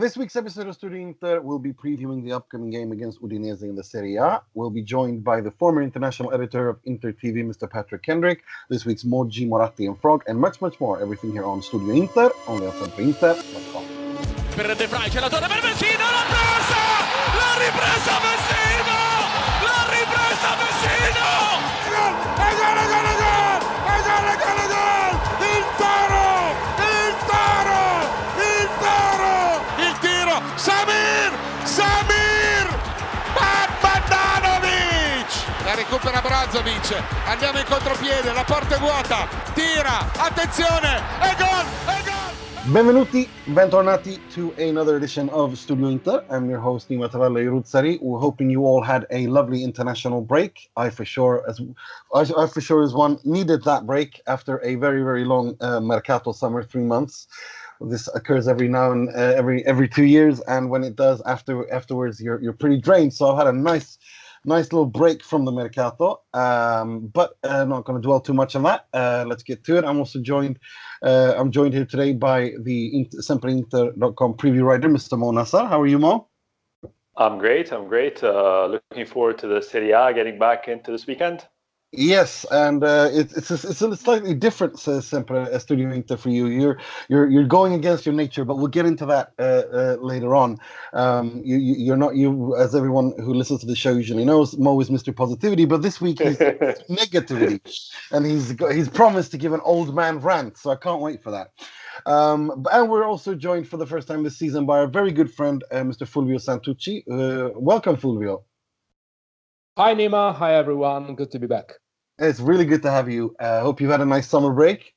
This week's episode of SempreInter will be previewing the upcoming game against Udinese in the Serie A. We'll be joined by the former international editor of Inter TV, Mr. Patrick Kendrick, this week's Moggi, Moratti and Frog, and much, much more. Everything here on Studio Inter, only on SempreInter.com. Per De Vrij, c'è la torre per Vecino, l'ha presa! L'ha ripresa Vecino! L'ha ripresa Vecino! Gol! Il Toro! Il Toro! Il Toro! Il tiro! Samir! Bandanovic! La recupera Brozovic, andiamo in contropiede, la porta è vuota, tira, attenzione, e gol! Benvenuti, bentornati to another edition of Studio Inter. I'm your host, Nima Tavallaey. We're hoping you all had a lovely international break. I for sure, as one, needed that break after a very, very long mercato summer, 3 months. This occurs every now and every 2 years, and when it does, afterwards, you're pretty drained. So I've had a nice little break from the mercato, but not going to dwell too much on that. Let's get to it. I'm joined here today by the SempreInter.com preview writer, Mr. Mo Nassar. How are you, Mo? I'm great. Looking forward to the Serie A, getting back into this weekend. Yes, and it's a slightly different Studio Inter for you. You're going against your nature, but we'll get into that later on. You're not, as everyone who listens to the show usually knows, Mo is Mr. Positivity, but this week he's negativity, and he's promised to give an old man rant, so I can't wait for that. And we're also joined for the first time this season by our very good friend, Mr. Fulvio Santucci. Welcome, Fulvio. Hi, Nima. Hi, everyone. Good to be back. It's really good to have you. Hope you had a nice summer break.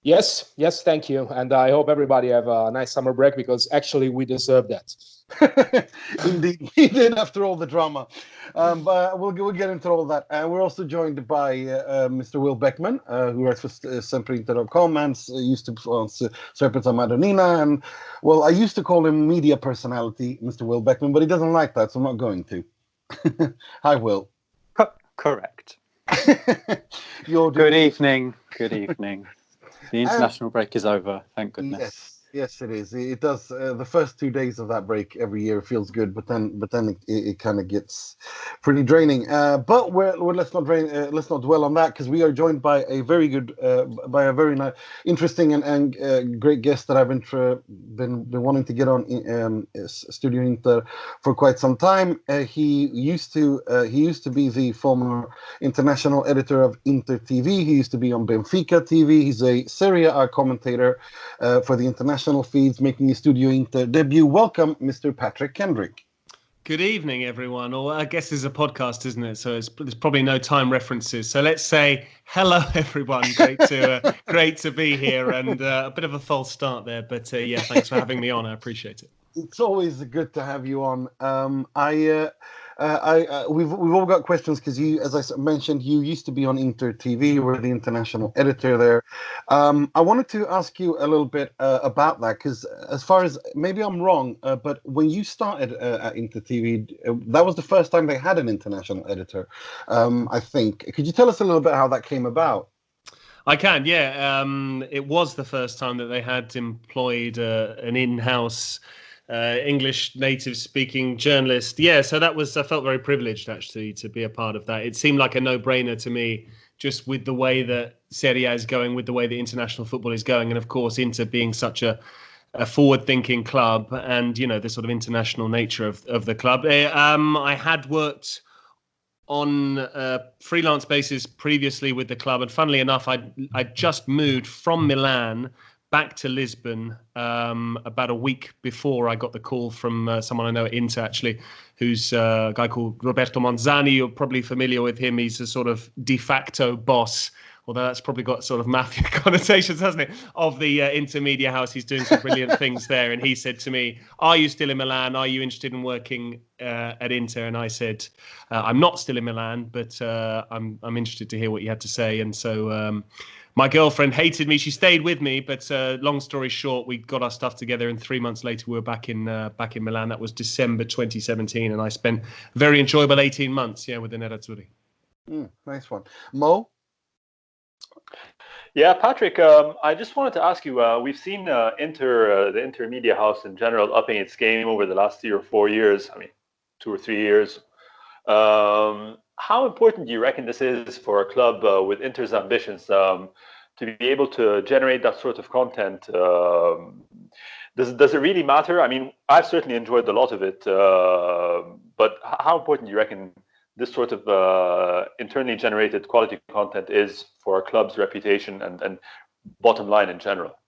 Yes, thank you. And I hope everybody have a nice summer break, because actually we deserve that. Indeed, we did after all the drama. But we'll get into all that. And we're also joined by Mr. Will Beckman, who writes for SempreInter.com and used to on Serpents on Madonnina. And, well, I used to call him media personality, Mr. Will Beckman, but he doesn't like that, so I'm not going to. Hi, Will. Correct. Good evening. The international break is over, thank goodness. Yes, it is. It does. The first 2 days of that break every year feels good, but then it kind of gets pretty draining. But let's not dwell on that, because we are joined by a very nice, interesting and great guest that I've been wanting to get on Studio Inter for quite some time. He used to be the former international editor of Inter TV. He used to be on Benfica TV. He's a Serie A commentator for the international feeds, making his Studio Inter debut. Welcome, Mr. Patrick Kendrick. Good evening, everyone. Or I guess it's a podcast, isn't it? So there's probably no time references. So let's say hello, everyone. Great to be here, and a bit of a false start there, but yeah, thanks for having me on. I appreciate it. It's always good to have you on. We've all got questions, because you, as I mentioned, you used to be on Inter TV. You were the international editor there. I wanted to ask you a little bit about that, because as far as, maybe I'm wrong, but when you started at Inter TV, that was the first time they had an international editor, I think. Could you tell us a little bit how that came about? I can, yeah. It was the first time that they had employed an in-house English native speaking journalist. Yeah, so I felt very privileged actually to be a part of that. It seemed like a no-brainer to me, just with the way that Serie A is going, with the way the international football is going, and of course Inter being such a forward-thinking club, and the sort of international nature of the club. I had worked on a freelance basis previously with the club, and funnily enough, I just moved from Milan back to Lisbon about a week before I got the call from someone I know at Inter, actually, who's a guy called Roberto Monzani. You're probably familiar with him. He's a sort of de facto boss, although that's probably got sort of mafia connotations, hasn't it, of the Intermedia house. He's doing some brilliant things there. And he said to me, are you still in Milan? Are you interested in working at Inter? And I said, I'm not still in Milan, but I'm interested to hear what you had to say. And so my girlfriend hated me. She stayed with me, but long story short, we got our stuff together, and 3 months later, we were back in Milan. That was December 2017, and I spent a very enjoyable 18 months, with the Nerazzurri. Nice one, Mo. Yeah, Patrick, I just wanted to ask you, we've seen the Inter Media House in general upping its game over the last 3 or 4 years. I mean, 2 or 3 years. How important do you reckon this is for a club with Inter's ambitions to be able to generate that sort of content? Does it really matter? I mean, I've certainly enjoyed a lot of it, but how important do you reckon this sort of internally generated quality content is for a club's reputation and bottom line in general?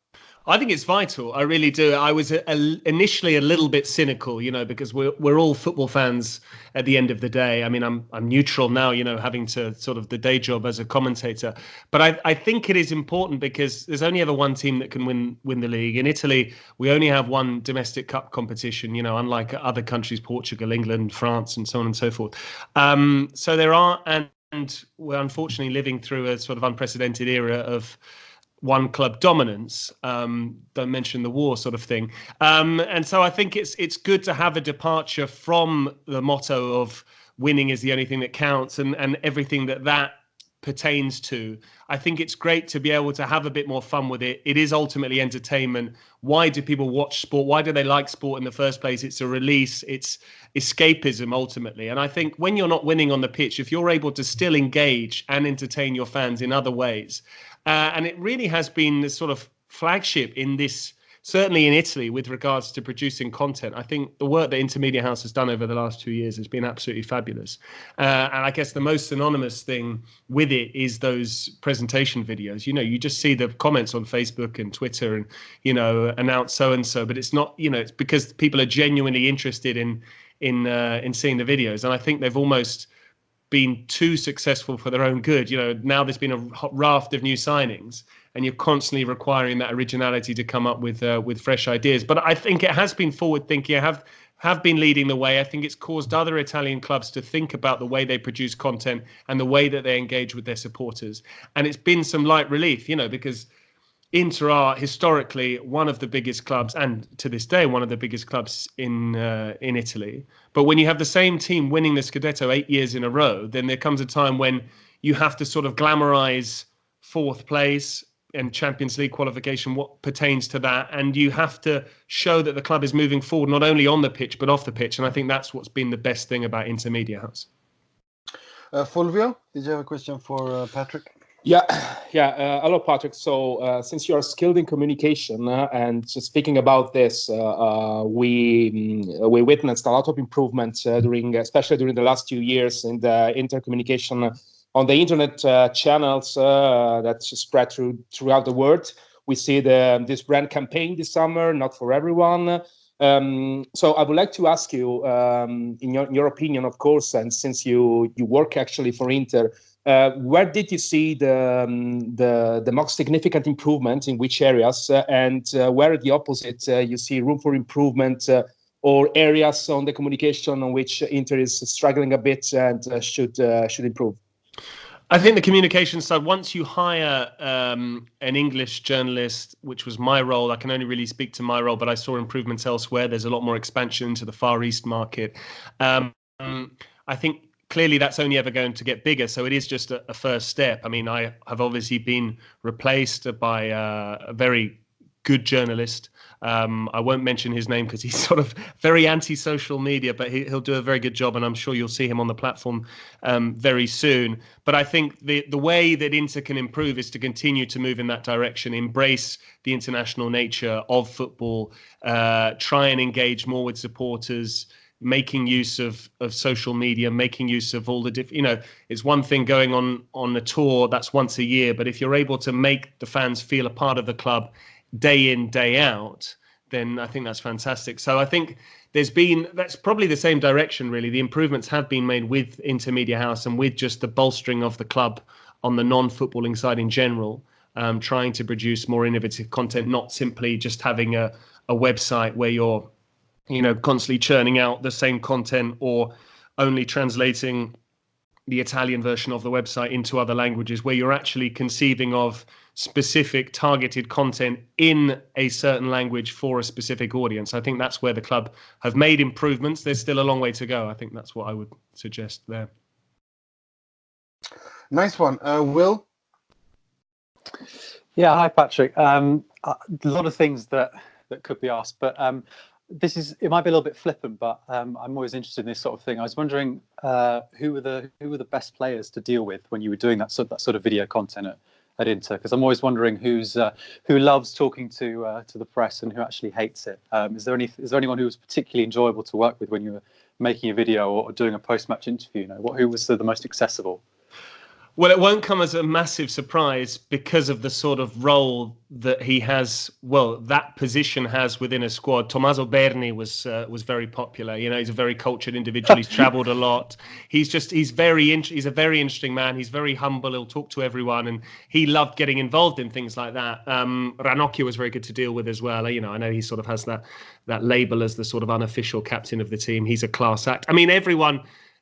I think it's vital. I really do. I was initially a little bit cynical, because we're all football fans at the end of the day. I mean, I'm neutral now, having to sort of the day job as a commentator. But I think it is important because there's only ever one team that can win the league. In Italy, we only have one domestic cup competition, unlike other countries, Portugal, England, France, and so on and so forth. So there are, and we're unfortunately living through a sort of unprecedented era of one club dominance, don't mention the war sort of thing. And so I think it's good to have a departure from the motto of winning is the only thing that counts and everything that pertains to. I think it's great to be able to have a bit more fun with it. It is ultimately entertainment. Why do people watch sport? Why do they like sport in the first place? It's a release. It's escapism ultimately. And I think when you're not winning on the pitch, if you're able to still engage and entertain your fans in other ways, and it really has been this sort of flagship in this, certainly in Italy, with regards to producing content. I think the work that Inter Media House has done over the last 2 years has been absolutely fabulous. And I guess the most synonymous thing with it is those presentation videos. You just see the comments on Facebook and Twitter and, announce so-and-so, but it's not, it's because people are genuinely interested in seeing the videos. And I think they've almost been too successful for their own good. Now there's been a raft of new signings and you're constantly requiring that originality to come up with fresh ideas. But I think it has been forward thinking. I have been leading the way. I think it's caused other Italian clubs to think about the way they produce content and the way that they engage with their supporters. And it's been some light relief, because Inter are historically one of the biggest clubs, and to this day one of the biggest clubs in Italy. But when you have the same team winning the Scudetto 8 years in a row, then there comes a time when you have to sort of glamorize fourth place and Champions League qualification, what pertains to that, and you have to show that the club is moving forward not only on the pitch but off the pitch. And I think that's what's been the best thing about Inter Media House. Fulvio, did you have a question for Patrick? Yeah. Hello, Patrick. So since you are skilled in communication and speaking about this, we witnessed a lot of improvements especially during the last 2 years in the intercommunication on the internet channels that spread throughout the world. We see this brand campaign this summer, Not For Everyone. So I would like to ask you, in your opinion, of course, and since you work actually for Inter, where did you see the most significant improvement, in which areas, and where the opposite you see room for improvement or areas on the communication on which Inter is struggling a bit and should improve? I think the communication side, once you hire an English journalist, which was my role, I can only really speak to my role, but I saw improvements elsewhere. There's a lot more expansion into the Far East market. I think clearly that's only ever going to get bigger. So it is just a first step. I mean, I have obviously been replaced by a very good journalist. I won't mention his name because he's sort of very anti-social media, but he'll do a very good job, and I'm sure you'll see him on the platform very soon. But I think the way that Inter can improve is to continue to move in that direction, embrace the international nature of football, try and engage more with supporters, making use of social media, making use of all the different, it's one thing going on a tour, that's once a year, but if you're able to make the fans feel a part of the club day in, day out, then I think that's fantastic. So I think that's probably the same direction, really. The improvements have been made with Inter Media House and with just the bolstering of the club on the non-footballing side in general, trying to produce more innovative content, not simply just having a website where you're constantly churning out the same content or only translating the Italian version of the website into other languages, where you're actually conceiving of specific targeted content in a certain language for a specific audience. I think that's where the club have made improvements. There's still a long way to go. I think that's what I would suggest there. Nice one. Will? Yeah, hi Patrick. A lot of things that could be asked, but it might be a little bit flippant, but I'm always interested in this sort of thing. I was wondering who were the best players to deal with when you were doing that sort of video content at Inter? Because I'm always wondering who loves talking to the press and who actually hates it. Is there anyone who was particularly enjoyable to work with when you were making a video or doing a post-match interview? Who was the most accessible? Well, it won't come as a massive surprise because of the sort of role that he has. Well, that position has within a squad. Tommaso Berni was very popular. He's a very cultured individual. He's travelled a lot. He's a very interesting man. He's very humble. He'll talk to everyone, and he loved getting involved in things like that. Ranocchio was very good to deal with as well. I know he sort of has that label as the sort of unofficial captain of the team. He's a class act. I mean,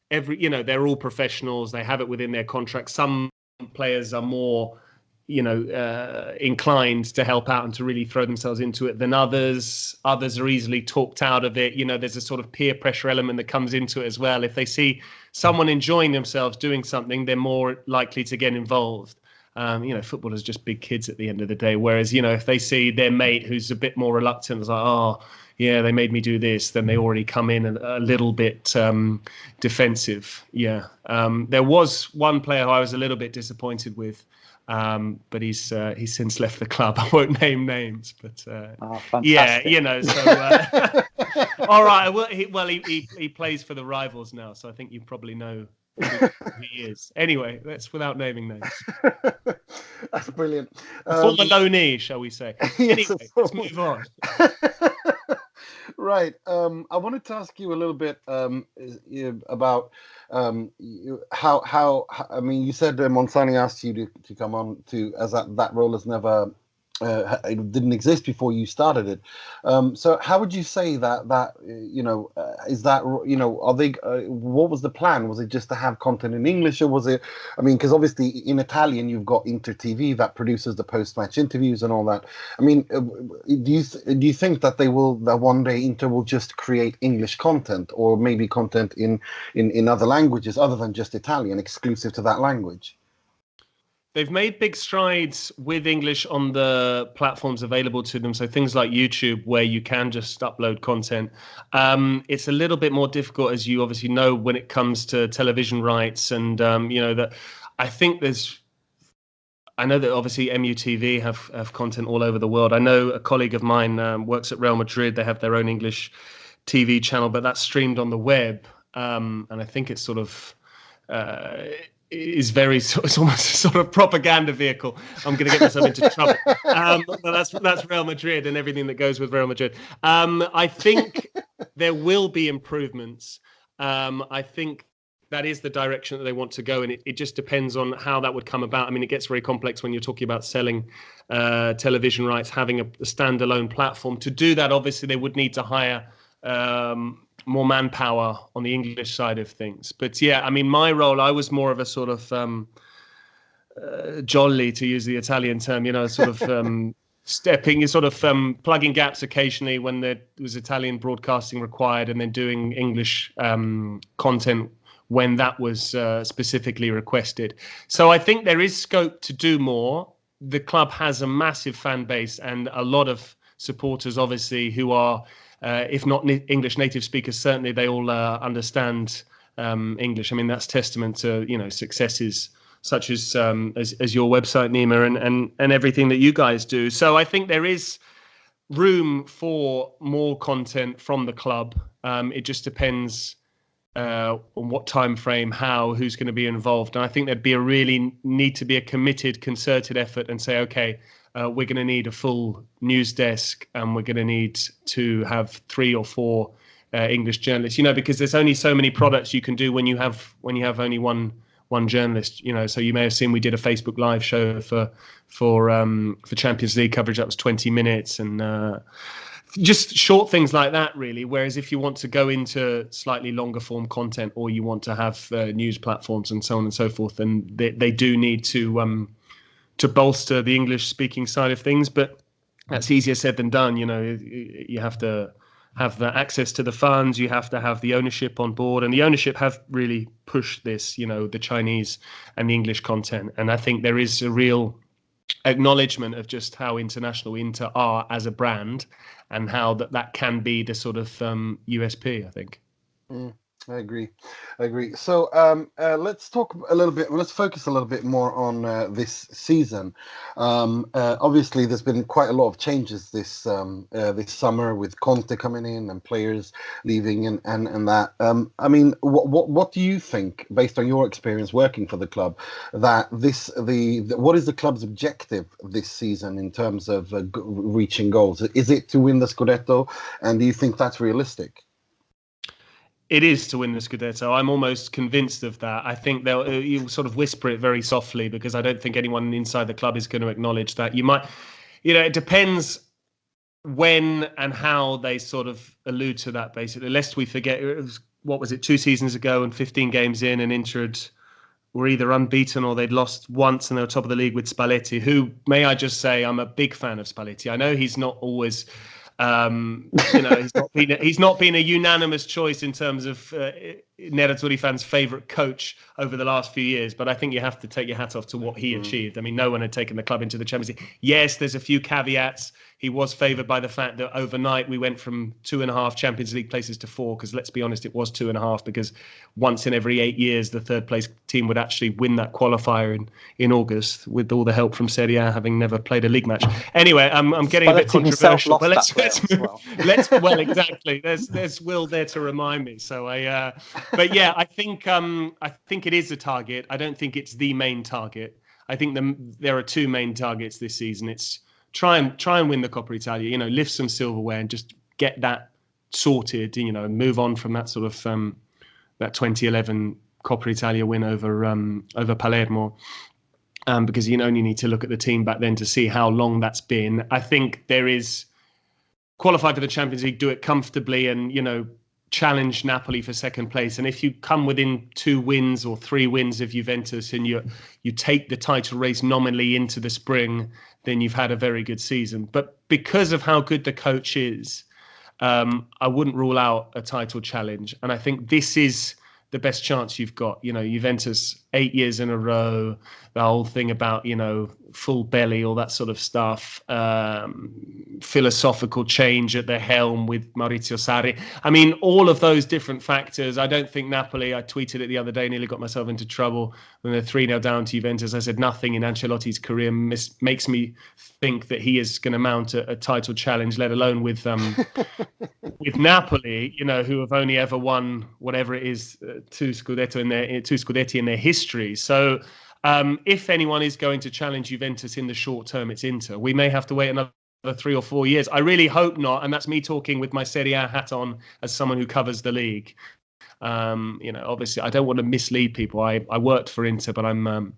they're all professionals. They have it within their contract. Some players are more, inclined to help out and to really throw themselves into it than others. Others are easily talked out of it. There's a sort of peer pressure element that comes into it as well. If they see someone enjoying themselves doing something, they're more likely to get involved. Football is just big kids at the end of the day. Whereas, if they see their mate who's a bit more reluctant, it's like, oh, yeah, they made me do this, then they already come in a little bit defensive. Yeah. There was one player who I was a little bit disappointed with, but he's since left the club. I won't name names, but yeah, so all right. He plays for the rivals now, so I think you probably know who he is. Anyway, that's without naming names. That's brilliant. Former loanee, shall we say? Anyway, let's move on. Right. I wanted to ask you a little bit about how. I mean, you said Monzani asked you to come on as that role has never. It didn't exist before you started it. So how would you say that is that are they? What was the plan? Was it just to have content in English, or was it? I mean, because obviously in Italian you've got Inter TV that produces the post-match interviews and all that. I mean, do you think that that one day Inter will just create English content, or maybe content in other languages other than just Italian, exclusive to that language? They've made big strides with English on the platforms available to them. So things like YouTube, where you can just upload content. It's a little bit more difficult, as you obviously know, when it comes to television rights. And, that I think I know that obviously MUTV have content all over the world. I know a colleague of mine works at Real Madrid. They have their own English TV channel, but that's streamed on the web. And I think it's sort of... it's almost a sort of propaganda vehicle. I'm going to get myself into trouble. But that's Real Madrid and everything that goes with Real Madrid. I think there will be improvements. I think that is the direction that they want to go, and it just depends on how that would come about. I mean, it gets very complex when you're talking about selling television rights, having a standalone platform. To do that, obviously, they would need to hire more manpower on the English side of things. But yeah, I mean, my role, I was more of a sort of jolly, to use the Italian term, sort of stepping, sort of plugging gaps occasionally when there was Italian broadcasting required, and then doing English content when that was specifically requested. So I think there is scope to do more. The club has a massive fan base and a lot of supporters, obviously, who are if not English native speakers, certainly they all understand English. I mean, that's testament to successes such as your website, Nima, and everything that you guys do. So I think there is room for more content from the club. It just depends on what time frame, who's going to be involved. And I think there'd need to be a committed, concerted effort and say, okay, we're going to need a full news desk, and we're going to need to have 3 or 4 English journalists. Because there's only so many products you can do when you have only one journalist. So you may have seen we did a Facebook Live show for Champions League coverage that was 20 minutes, and just short things like that, really. Whereas if you want to go into slightly longer form content, or you want to have news platforms and so on and so forth, then they do need to bolster the English-speaking side of things, but that's easier said than done. You have to have the access to the funds, you have to have the ownership on board, and the ownership have really pushed this, the Chinese and the English content. And I think there is a real acknowledgement of just how international Inter are as a brand, and how that can be the sort of USP, I think. I agree. So let's talk a little bit. Let's focus a little bit more on this season. Obviously, there's been quite a lot of changes this summer, with Conte coming in and players leaving and that. I mean, what do you think, based on your experience working for the club, that what is the club's objective this season in terms of reaching goals? Is it to win the Scudetto, and do you think that's realistic? It is to win the Scudetto. I'm almost convinced of that. I think you'll sort of whisper it very softly, because I don't think anyone inside the club is going to acknowledge that. You might, it depends when and how they sort of allude to that, basically. Lest we forget, it was, what was it, 2 seasons ago, and 15 games in, and Inter were either unbeaten or they'd lost once, and they were top of the league with Spalletti, who, may I just say, I'm a big fan of Spalletti. I know he's not always... he's not been a unanimous choice in terms of Nerazzurri fans' favourite coach over the last few years, but I think you have to take your hat off to what he achieved. I mean, no one had taken the club into the Champions League. Yes, there's a few caveats. He was favoured by the fact that overnight we went from 2.5 Champions League places to 4, because let's be honest, it was 2.5, because once in every 8 years the third place team would actually win that qualifier in August, with all the help from Serie A having never played a league match. Anyway, I'm getting a bit controversial, but let's move. Well, exactly. There's Will there to remind me. So but yeah, I think it is a target. I don't think it's the main target. I think there are 2 main targets this season. It's try and win the Coppa Italia, lift some silverware and just get that sorted, and move on from that sort of that 2011 Coppa Italia win over Palermo, because you only need to look at the team back then to see how long that's been. I think there is qualify for the Champions League, do it comfortably, and challenge Napoli for second place. And if you come within 2 wins or 3 wins of Juventus, and you take the title race nominally into the spring, then you've had a very good season. But because of how good the coach is, I wouldn't rule out a title challenge. And I think this is the best chance you've got. Juventus 8 years in a row, the whole thing about, full belly, all that sort of stuff, philosophical change at the helm with Maurizio Sarri. I mean, all of those different factors. I don't think Napoli, I tweeted it the other day, nearly got myself into trouble when they're 3-0 down to Juventus. I said nothing in Ancelotti's career makes me think that he is going to mount a title challenge, let alone with Napoli, who have only ever won whatever it is, 2 Scudetti in their history. So if anyone is going to challenge Juventus in the short term, it's Inter. We may have to wait another 3 or 4 years. I really hope not. And that's me talking with my Serie A hat on as someone who covers the league. Obviously, I don't want to mislead people. I worked for Inter, but I'm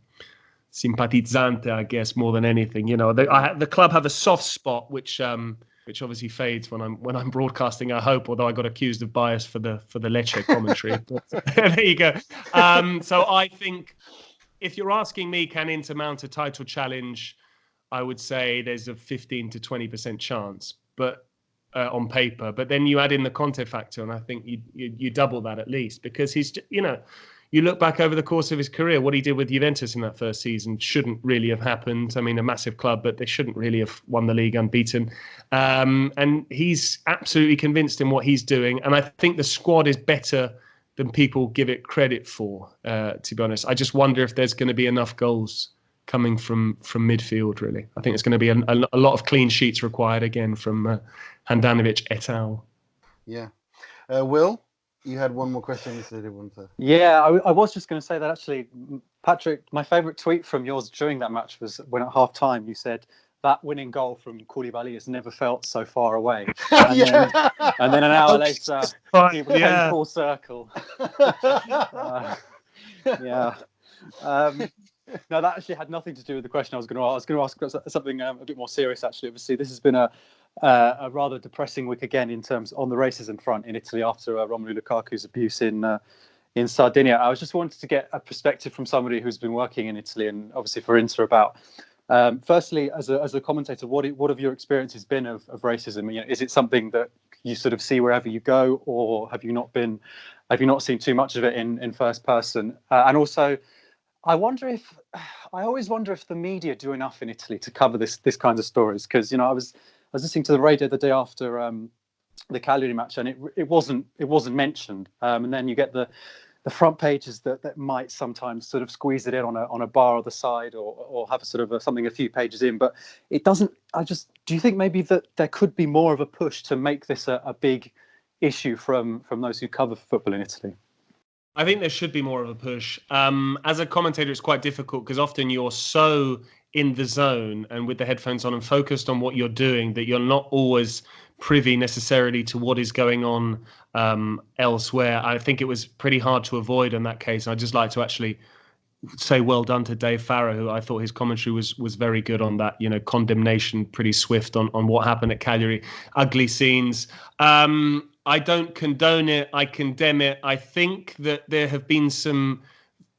simpatizzante, I guess, more than anything. The club have a soft spot, which obviously fades when I'm broadcasting, I hope, although I got accused of bias for the Lecce commentary. But, there you go. So I think, if you're asking me, can Inter mount a title challenge, I would say there's a 15 to 20% chance, but on paper. But then you add in the Conte factor, and I think you double that at least, because he's, you look back over the course of his career, what he did with Juventus in that first season shouldn't really have happened. I mean, a massive club, but they shouldn't really have won the league unbeaten. And he's absolutely convinced in what he's doing. And I think the squad is better than people give it credit for, to be honest. I just wonder if there's going to be enough goals coming from midfield, really. I think it's going to be a lot of clean sheets required again from Handanovic et al. Yeah. Will, you had one more question you said you wanted to... Yeah, I was just going to say that, actually, Patrick, my favourite tweet from yours during that match was when at half-time you said, that winning goal from Koulibaly has never felt so far away. And, then an hour later, he came full circle. No, that actually had nothing to do with the question I was going to ask. I was going to ask something a bit more serious, actually. Obviously, this has been a rather depressing week again in terms on the racism front in Italy after Romelu Lukaku's abuse in Sardinia. I was just wanted to get a perspective from somebody who's been working in Italy and obviously for Inter about, firstly, as a commentator, what have your experiences been of racism? Is it something that you sort of see wherever you go, or have you not seen too much of it in first person? And also, I always wonder if the media do enough in Italy to cover this kind of stories, because I was listening to the radio the day after the Cagliari match, and it wasn't mentioned, and then you get the front pages that might sometimes sort of squeeze it in on a bar on the side, or have a sort of something a few pages in, but it doesn't. Do you think maybe that there could be more of a push to make this a big issue from those who cover football in Italy? I think there should be more of a push. As a commentator, it's quite difficult because often you're so in the zone and with the headphones on and focused on what you're doing that you're not always privy necessarily to what is going on elsewhere. I think it was pretty hard to avoid in that case. I'd just like to actually say well done to Dave Farrow, who I thought his commentary was very good on that, condemnation, pretty swift on what happened at Cagliari. Ugly scenes. I don't condone it. I condemn it. I think that there have been some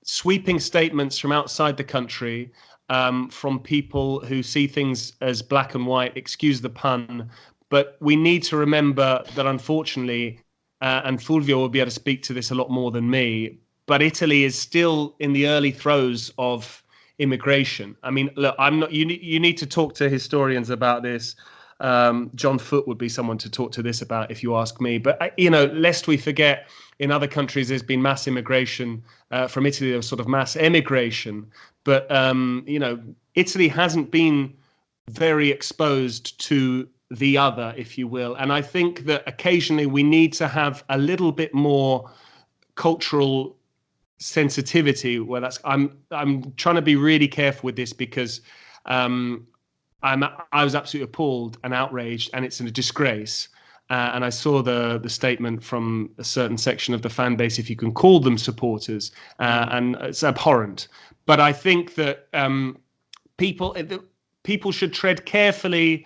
sweeping statements from outside the country, from people who see things as black and white, excuse the pun. But we need to remember that, unfortunately, and Fulvio will be able to speak to this a lot more than me, but Italy is still in the early throes of immigration. I mean, look, I'm not. You need to talk to historians about this. John Foote would be someone to talk to this about, if you ask me. But lest we forget, in other countries there's been mass immigration. From Italy there was sort of mass emigration. But Italy hasn't been very exposed to the other, if you will. And I think that occasionally we need to have a little bit more cultural sensitivity. Where I'm trying to be really careful with this, because I was absolutely appalled and outraged, and it's a disgrace. And I saw the statement from a certain section of the fan base, if you can call them supporters, and it's abhorrent. But I think that people should tread carefully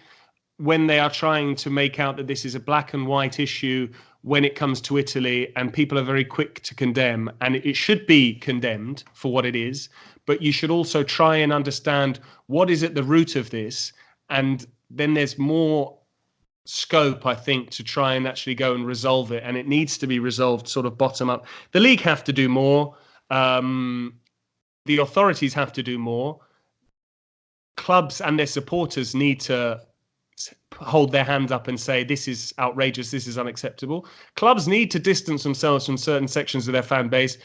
when they are trying to make out that this is a black and white issue when it comes to Italy, and people are very quick to condemn, and it should be condemned for what it is. But you should also try and understand what is at the root of this. And then there's more scope, I think, to try and actually go and resolve it. And it needs to be resolved sort of bottom up. The league have to do more. The authorities have to do more. Clubs and their supporters need to hold their hand up and say, this is outrageous, this is unacceptable. Clubs need to distance themselves from certain sections of their fan base.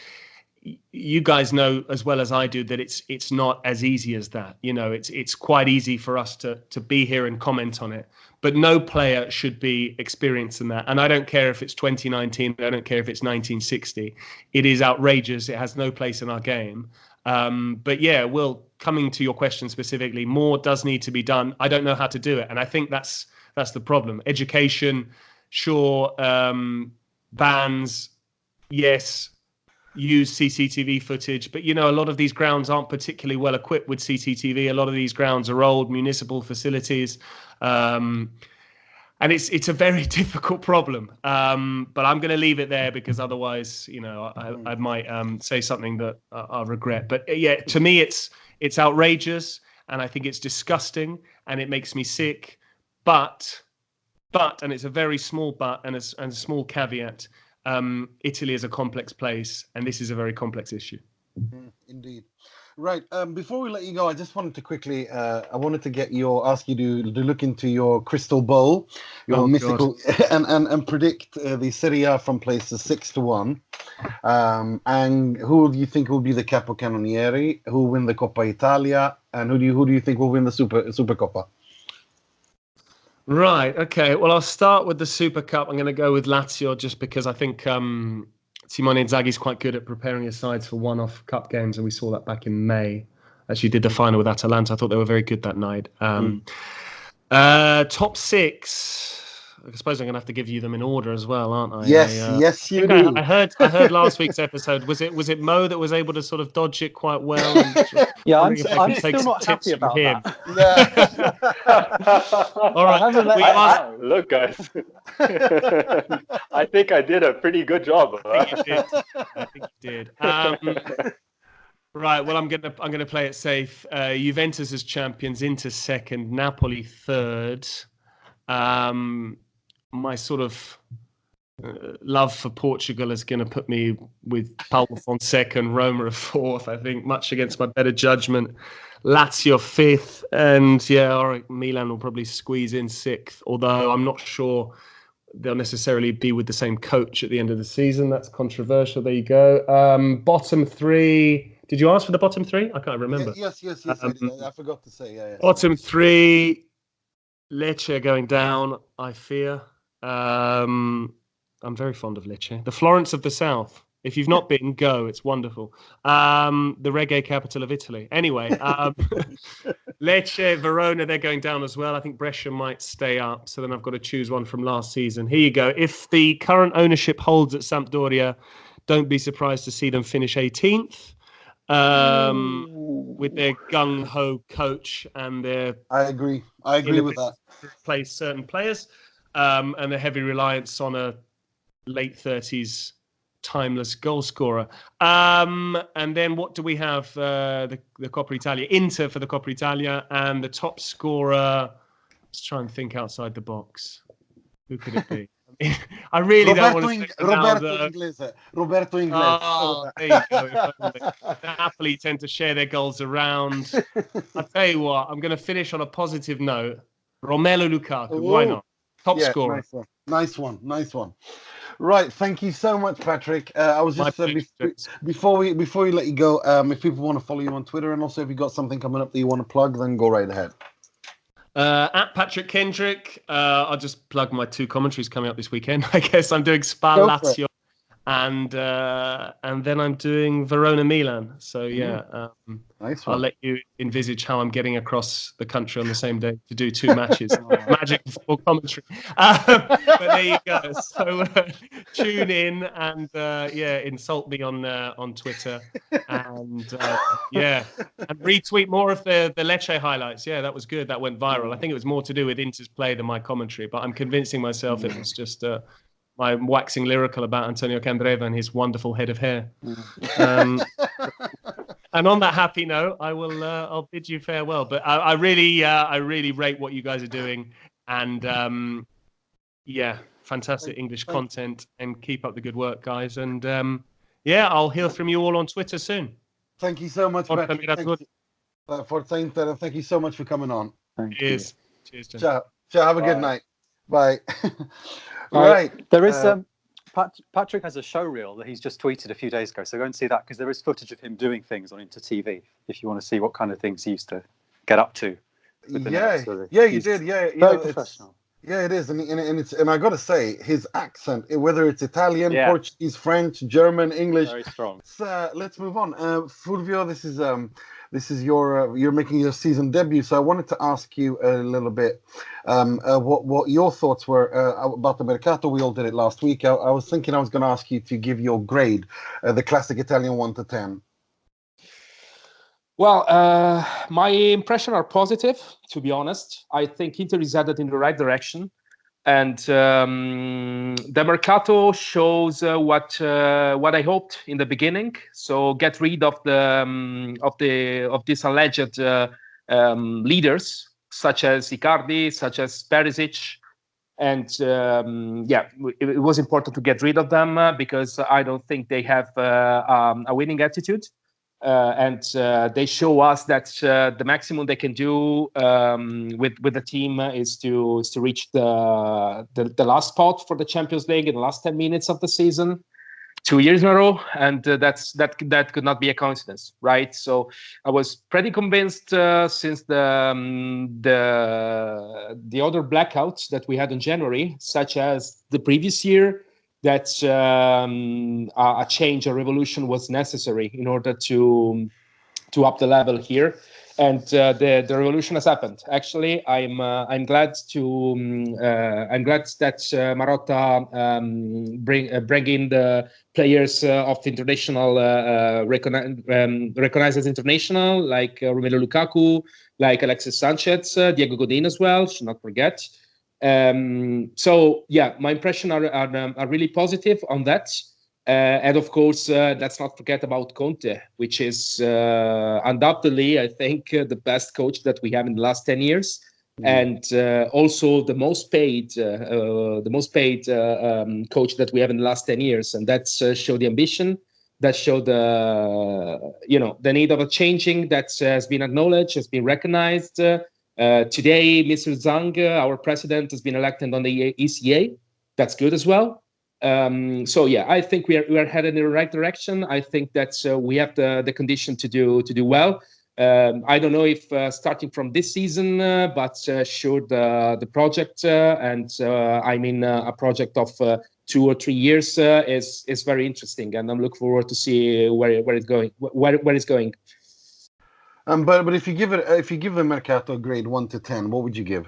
You guys know as well as I do that it's not as easy as that. It's quite easy for us to be here and comment on it, but no player should be experiencing that. And I don't care if it's 2019, I don't care if it's 1960. It is outrageous. It has no place in our game. But yeah, Will, coming to your question specifically, more does need to be done. I don't know how to do it, and I think that's the problem. Education, sure. Bans, yes. Use CCTV footage, but a lot of these grounds aren't particularly well equipped with CCTV. A lot of these grounds are old municipal facilities, and it's a very difficult problem. But I'm going to leave it there, because otherwise, I might say something that I'll regret. But yeah, to me, it's outrageous, and I think it's disgusting, and it makes me sick. But, and it's a very small but and a small caveat. Italy is a complex place, and this is a very complex issue. Indeed. Right. Before we let you go, I just wanted to quickly, I wanted to ask you to look into your crystal bowl, your mystical, and predict the Serie A from places 6-1. And who do you think will be the capocannonieri? Who will win the Coppa Italia? And who do you think will win the Supercoppa? Right. Okay. Well, I'll start with the Super Cup. I'm going to go with Lazio, just because I think Simone Inzaghi's quite good at preparing his sides for one-off cup games, and we saw that back in May. Actually, did the final with Atalanta. I thought they were very good that night. Top six. I suppose I'm going to have to give you them in order as well, aren't I? Yes, you do. I heard last week's episode. Was it Mo that was able to sort of dodge it quite well? Yeah, I'm still not happy about that. All right. Look, guys. I think I did a pretty good job. I think you did. Right. Well, I'm gonna play it safe. Juventus as champions, Inter second, Napoli third. My sort of love for Portugal is going to put me with Paulo Fonseca and Roma a fourth, I think, much against my better judgment. Lazio fifth, and all right, Milan will probably squeeze in sixth, although I'm not sure they'll necessarily be with the same coach at the end of the season. That's controversial. There you go. Bottom three. Did you ask for the bottom three? I can't remember. Yes. I forgot to say. Yeah. Bottom three. Lecce going down, I fear. I'm very fond of Lecce. The Florence of the South. If you've not been, go. It's wonderful. The reggae capital of Italy. Anyway, Lecce, Verona, they're going down as well. I think Brescia might stay up. So then I've got to choose one from last season. Here you go. If the current ownership holds at Sampdoria, don't be surprised to see them finish 18th. With their gung-ho coach and their... I agree with that. Replace certain players and the heavy reliance on a late 30s timeless goal scorer. And then what do we have? The Coppa Italia, Inter for the Coppa Italia, and the top scorer. Let's try and think outside the box. Who could it be? I really don't want to say Roberto Inglese. Oh, there you go. Napoli tend to share their goals around. I'll tell you what, I'm going to finish on a positive note. Romelu Lukaku, why not? Top scorer. Nice one. Right, thank you so much, Patrick. I was just before we let you go, if people want to follow you on Twitter, and also if you got something coming up that you want to plug, then go right ahead. At Patrick Kendrick, I'll just plug my two commentaries coming up this weekend. I guess I'm doing Spal Lazio, and then I'm doing Verona Milan. So nice one. I'll let you envisage how I'm getting across the country on the same day to do two matches. Magic for commentary. But there you go. So tune in and insult me on Twitter and retweet more of the Lecce highlights. Yeah, that was good. That went viral. I think it was more to do with Inter's play than my commentary, but I'm convincing myself it was just my waxing lyrical about Antonio Candreva and his wonderful head of hair. And on that happy note, I'll bid you farewell. But I really rate what you guys are doing, and fantastic English content, and keep up the good work, guys. And I'll hear from you all on Twitter soon. Thank you so much, Patrick. Forza Inter, and thank you so much for coming on. Cheers. Ciao. Have a good night. Bye. Right. There is Patrick has a show reel that he's just tweeted a few days ago, so go and see that, because there is footage of him doing things on Inter TV if you want to see what kind of things he used to get up to. You did. Very professional. Yeah, it is, and I got to say, his accent, whether it's Italian, Portuguese, French, German, English, very strong. Let's move on. Fulvio, this is you're making your season debut, so I wanted to ask you a little bit what your thoughts were about the Mercato. We all did it last week. I was thinking I was going to ask you to give your grade, the classic Italian 1 to 10. Well, my impressions are positive, to be honest. I think Inter is headed in the right direction, and the Mercato shows what I hoped in the beginning. So get rid of these alleged leaders, such as Icardi, such as Perisic, and it was important to get rid of them because I don't think they have a winning attitude. And they show us that the maximum they can do with the team is to reach the last spot for the Champions League in the last 10 minutes of the season, 2 years in a row, and that could not be a coincidence, right? So I was pretty convinced since the other blackouts that we had in January, such as the previous year, that a change, a revolution was necessary in order to up the level here, and the revolution has happened. Actually, I'm glad that Marotta bring in the players of the international recognized as international, like Romelu Lukaku, like Alexis Sanchez, Diego Godin as well. Should not forget. My impressions are really positive on that, and of course let's not forget about Conte, which is undoubtedly, I think, the best coach that we have in the last 10 years. and also the most paid coach that we have in the last 10 years, and that showed the ambition, that showed the need of a changing that has been acknowledged, has been recognized. Today, Mr. Zhang, our president, has been elected on the ECA. That's good as well. So yeah, I think we are headed in the right direction. I think that we have the condition to do well. I don't know if starting from this season, but sure the project and a project of 2 or 3 years is very interesting, and I'm looking forward to see where it's going. Where it's going. But if you give the Mercato a grade 1 to 10, what would you give?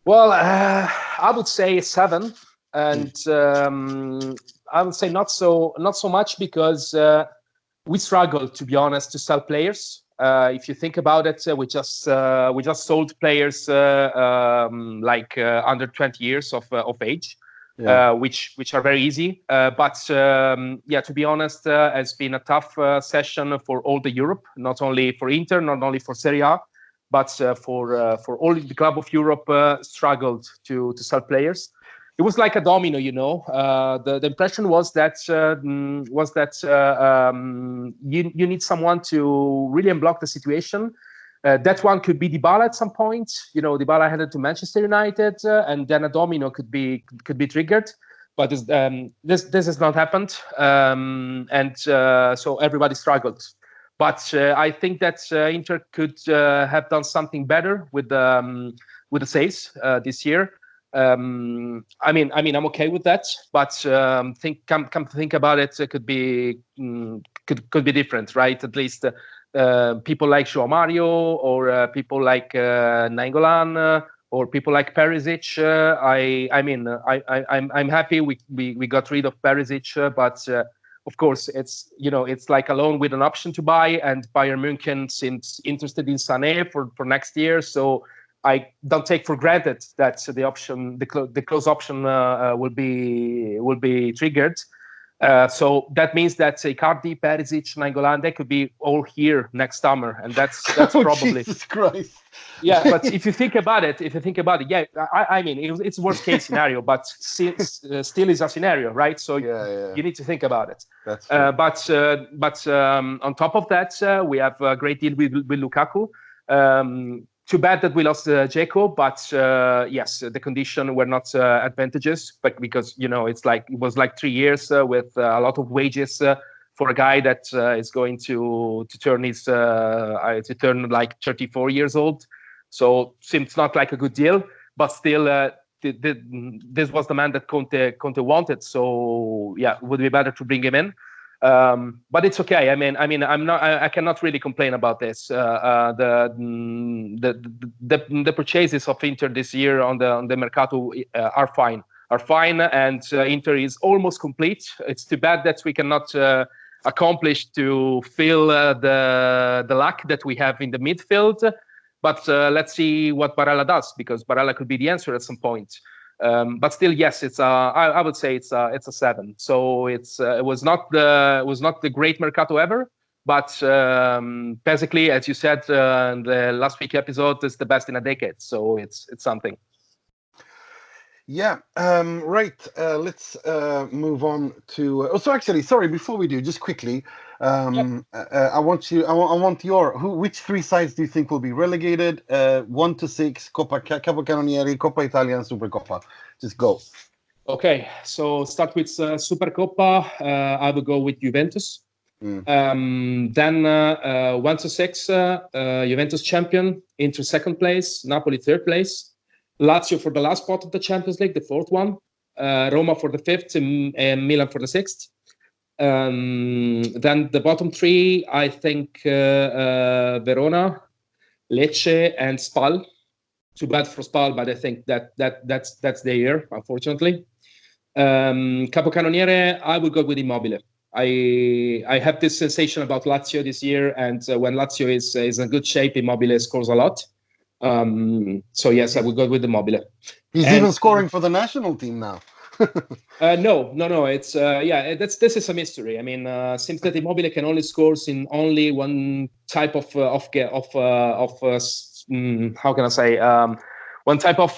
Well, I would say 7, and I would say not so much because we struggle, to be honest, to sell players. If you think about it, we just sold players under 20 years of age, which are very easy. But to be honest, it's been a tough session for all the Europe, not only for Inter, not only for Serie A, but for all the club of Europe struggled to sell players. It was like a domino, The impression was that you need someone to really unblock the situation. That one could be Dybala at some point. Dybala headed to Manchester United, and then a domino could be triggered. But this has not happened, and so everybody struggled. But I think that Inter could have done something better with the sales this year. I'm okay with that, but come to think about it, it could be different, right? At least people like João Mario or people like Nainggolan or people like Perisic. I'm happy we got rid of Perisic, but of course it's like a loan with an option to buy, and Bayern München seems interested in Sané for next year, so I don't take for granted that the close option will be triggered. So that means that Icardi, Perisic, Nainggolan, they could be all here next summer, and that's probably. Jesus Christ. Yeah, but if you think about it, yeah, it's worst case scenario, but still is a scenario, right? So you need to think about it. That's true. But on top of that, we have a great deal with Lukaku. Too bad that we lost Dzeko, but yes, the condition were not advantageous, but because it was like 3 years with a lot of wages for a guy that is going to turn like 34 years old. So seems not like a good deal, but still this was the man that Conte wanted. So yeah, it would be better to bring him in. But it's okay. I cannot really complain about this. The purchases of Inter this year on the Mercato are fine, and Inter is almost complete. It's too bad that we cannot accomplish to fill the lack that we have in the midfield. But let's see what Barella does, because Barella could be the answer at some point. But still, yes, I would say it's a 7. So it was not the great Mercato ever, but basically, as you said in the last week episode, it's the best in a decade. So it's something. Yeah. Right. Let's move on to. So actually, sorry. Before we do, just quickly, I want which 3 sides do you think will be relegated? 1 to 6, Capocannonieri, Coppa Italia, and Supercoppa. Just go. Okay. So start with Supercoppa. I will go with Juventus. Then 1 to 6, Juventus champion, Inter second place, Napoli third place. Lazio for the last spot of the Champions League, the 4th one. Roma for the 5th, and Milan for the 6th. Then the bottom 3, I think Verona, Lecce, and Spal. Too bad for Spal, but I think that's their year, unfortunately. Capocannoniere, I will go with Immobile. I have this sensation about Lazio this year, and when Lazio is in good shape, Immobile scores a lot. So yes, I will go with Immobile. He's even scoring for the national team now. No. It's this is a mystery. Seems that Immobile can only score in only one type of how can I say, one type of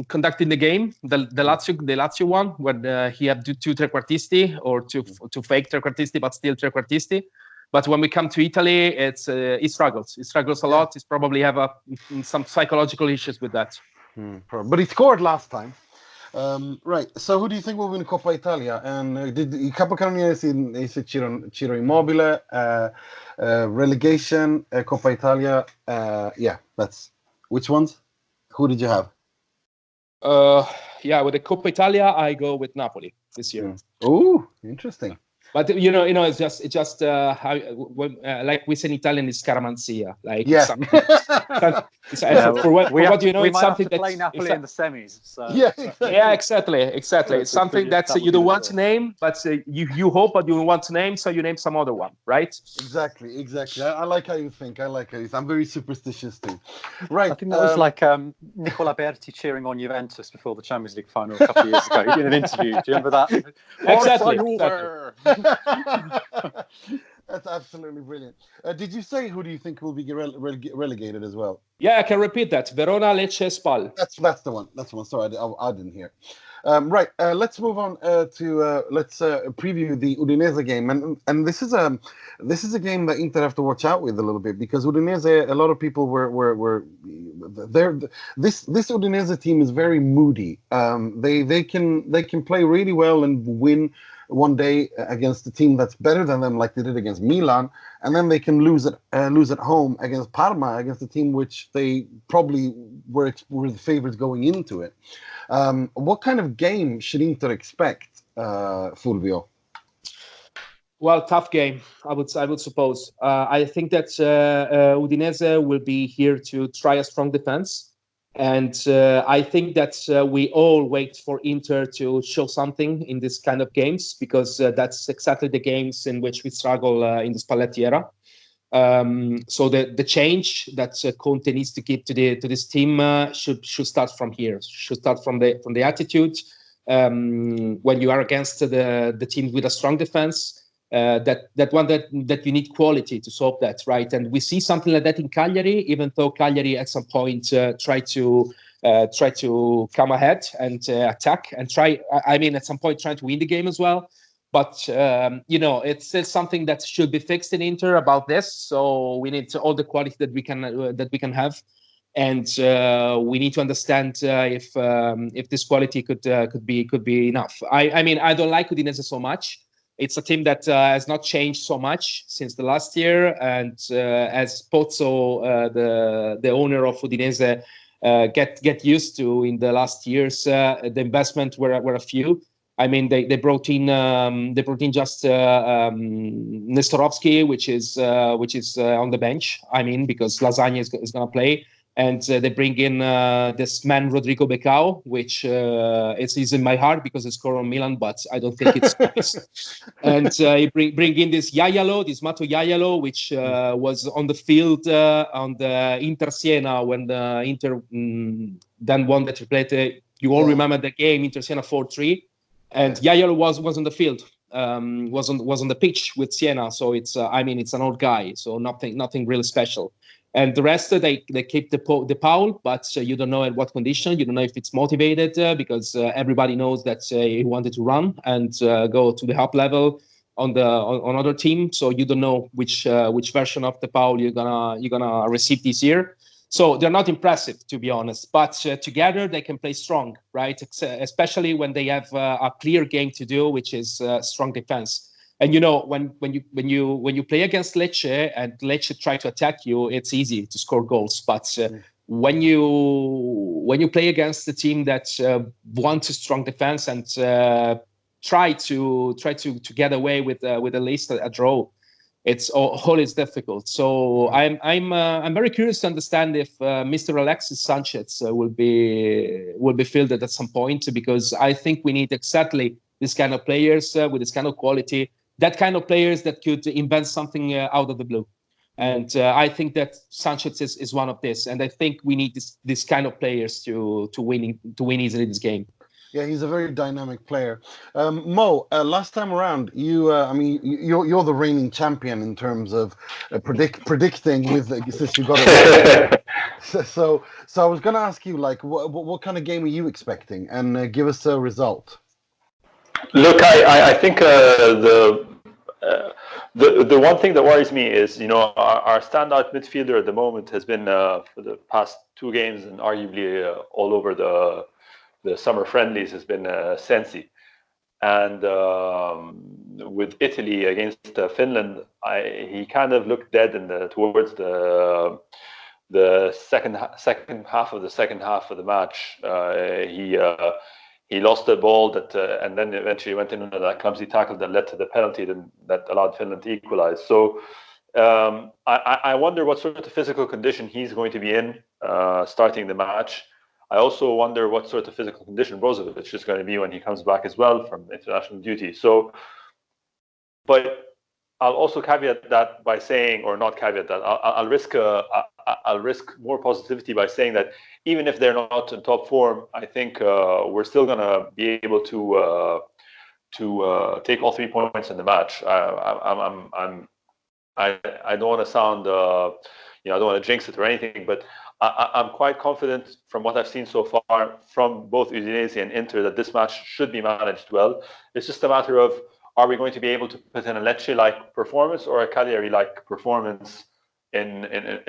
conducting the game, the Lazio one, where he had two trequartisti or two fake trequartisti, but still trequartisti. But when we come to Italy, he struggles. He struggles a lot. He's probably have some psychological issues with that. But he scored last time. Right. So who do you think will win Coppa Italia? And il capocannoniere is Ciro Immobile, relegation, Coppa Italia. That's which ones? Who did you have? With the Coppa Italia, I go with Napoli this year. Oh, interesting. But it's just like we say in Italian, it's scaramanzia. Like for what you know, we it's might something have to play Napoli in the semis. So. Exactly. It's something that you don't want to name, but you hope, but you don't want to name, so you name some other one, right? Exactly. I like how you think. I'm very superstitious too. Right. I think that was like Nicola Berti cheering on Juventus before the Champions League final a couple of years ago. He did an interview. Do you remember that? Exactly. That's absolutely brilliant. Did you say who do you think will be relegated as well? Yeah, I can repeat that. Verona, Lecce, Spal. That's the one. Sorry, I didn't hear. Right. Let's move on to let's preview the Udinese game, and this is a game that Inter have to watch out with a little bit, because Udinese, a lot of people were there. This Udinese team is very moody. They can play really well and win one day against a team that's better than them, like they did against Milan, and then they can lose at home against Parma, against a team which they probably were the favorites going into it. What kind of game should Inter expect, Fulvio? Well, tough game, I would suppose. I think that Udinese will be here to try a strong defense. And I think that we all wait for Inter to show something in this kind of games, because that's exactly the games in which we struggle in the Spalletti era. So the change that Conte needs to give to this team should start from here. Should start from the attitude. When you are against the team with a strong defense, that you need quality to solve that, right? And we see something like that in Cagliari, even though Cagliari at some point try to come ahead and attack and at some point trying to win the game as well. But it's still something that should be fixed in Inter about this. So we need all the quality that we can have, and we need to understand if this quality could be enough. I don't like Udinese so much. It's a team that has not changed so much since the last year, and as Pozzo, the owner of Udinese, get used to in the last years, the investment were a few. They brought in just Nestorovski, which is on the bench. Because Lasagna is going to play. And they bring in this man, Rodrigo Becao, which is in my heart because it's scored on Milan, but I don't think it's nice. And you bring in this Mato Yayalo, which was on the field on the Inter Siena when the Inter then won the triplete. You all remember the game, Inter Siena 4-3. And Yayalo was on the field, was on the pitch with Siena. So it's an old guy, so nothing really special. And the rest, they keep the Paul, but you don't know at what condition. You don't know if it's motivated because everybody knows that he wanted to run and go to the top level on other team. So you don't know which version of the Paul you're gonna receive this year. So they're not impressive, to be honest. But together they can play strong, right? Especially when they have a clear game to do, which is strong defense. And when you play against Lecce and Lecce try to attack you, it's easy to score goals. But when you play against a team that wants a strong defense and try to get away with at least a draw, it's always difficult. So I'm very curious to understand if Mr. Alexis Sanchez will be fielded at some point, because I think we need exactly this kind of players with this kind of quality. That kind of players that could invent something out of the blue. And I think that Sanchez is one of this. And I think we need this kind of players to win easily this game. Yeah, he's a very dynamic player. Mo, last time around, you're the reigning champion in terms of predicting since you got it. So I was going to ask you, like, what kind of game are you expecting, and give us a result. Look, I think the one thing that worries me is, our standout midfielder at the moment has been for the past two games and arguably all over the summer friendlies has been Sensi. And with Italy against Finland, he kind of looked dead towards the second half of the match. He lost the ball and then eventually went into that clumsy tackle that led to the penalty that allowed Finland to equalize. So I wonder what sort of physical condition he's going to be in starting the match. I also wonder what sort of physical condition Brozovic is going to be when he comes back as well from international duty. So, but I'll also caveat that by saying, or not caveat that, I'll risk more positivity by saying that even if they're not in top form, I think we're still going to be able to take all 3 points in the match. I don't want to sound, I don't want to jinx it or anything, but I'm quite confident from what I've seen so far from both Udinese and Inter that this match should be managed well. It's just a matter of, are we going to be able to put in a Lecce-like performance or a Cagliari-like performance in